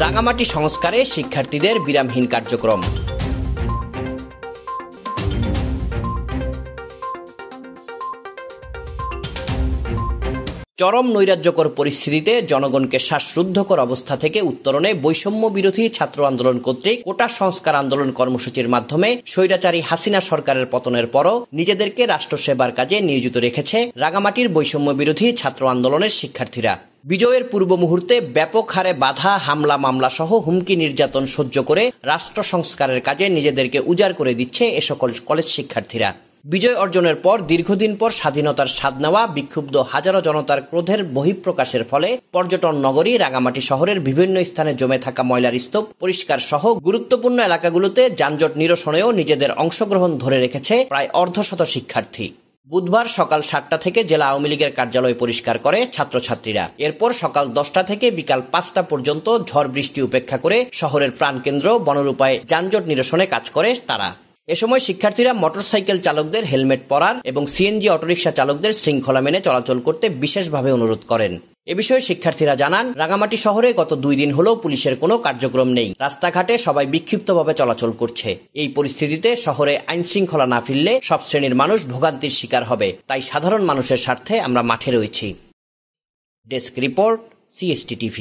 রাঙামাটি সংস্কারে শিক্ষার্থীদের বিরামহীন কার্যক্রম। চরম নৈরাজ্যকর পরিস্থিতিতে জনগণকে শ্বাসরুদ্ধকর অবস্থা থেকে উত্তরণে বৈষম্য বিরোধী ছাত্র আন্দোলন কর্তৃক কোটা সংস্কার আন্দোলন কর্মসূচির মাধ্যমে স্বৈরাচারী হাসিনা সরকারের পতনের পরও নিজেদেরকে রাষ্ট্রসেবার কাজে নিয়োজিত রেখেছে রাঙামাটির বৈষম্য বিরোধী ছাত্র আন্দোলনের শিক্ষার্থীরা। বিজয়ের পূর্ব মুহূর্তে ব্যাপক হারে বাধা, হামলা, মামলা সহ হুমকি, নির্যাতন সহ্য করে রাষ্ট্র সংস্কারের কাজে নিজেদেরকে উজাড় করে দিচ্ছে এ সকল কলেজ শিক্ষার্থীরা। বিজয় অর্জনের পর দীর্ঘদিন পর স্বাধীনতার স্বাদ নেওয়া বিক্ষুব্ধ হাজারো জনতার ক্রোধের বহিঃপ্রকাশের ফলে পর্যটন নগরী রাঙামাটি শহরের বিভিন্ন স্থানে জমে থাকা ময়লার স্তূপ পরিষ্কার সহ গুরুত্বপূর্ণ এলাকাগুলোতে যানজট নিরসনেও নিজেদের অংশগ্রহণ ধরে রেখেছে প্রায় অর্ধশত শিক্ষার্থী। বুধবার সকাল 7টা থেকে জেলা আওয়ামী লীগের কার্যালয় পরিষ্কার করে ছাত্রছাত্রীরা। এরপর সকাল 10টা থেকে বিকাল 5টা পর্যন্ত ঝড় বৃষ্টি উপেক্ষা করে শহরের প্রাণকেন্দ্র বনরূপায় যানজট নিরসনে কাজ করে তারা। এ সময় শিক্ষার্থীরা মোটরসাইকেল চালকদের হেলমেট পরার এবং সিএনজি অটোরিকশা চালকদের শৃঙ্খলা মেনে চলাচল করতে বিশেষভাবে অনুরোধ করেন। এ বিষয়ে শিক্ষার্থীরা জানান, রাঙামাটি শহরে গত 2 দিন হলো পুলিশের কোনো কার্যক্রম নেই। রাস্তাঘাটে সবাই বিক্ষিপ্তভাবে চলাচল করছে। এই পরিস্থিতিতে শহরে আইন শৃঙ্খলা না ফিরলে সব শ্রেণীর মানুষ ভোগান্তির শিকার হবে। তাই সাধারণ মানুষের স্বার্থে আমরা মাঠে রয়েছি। Desk report, CST TV।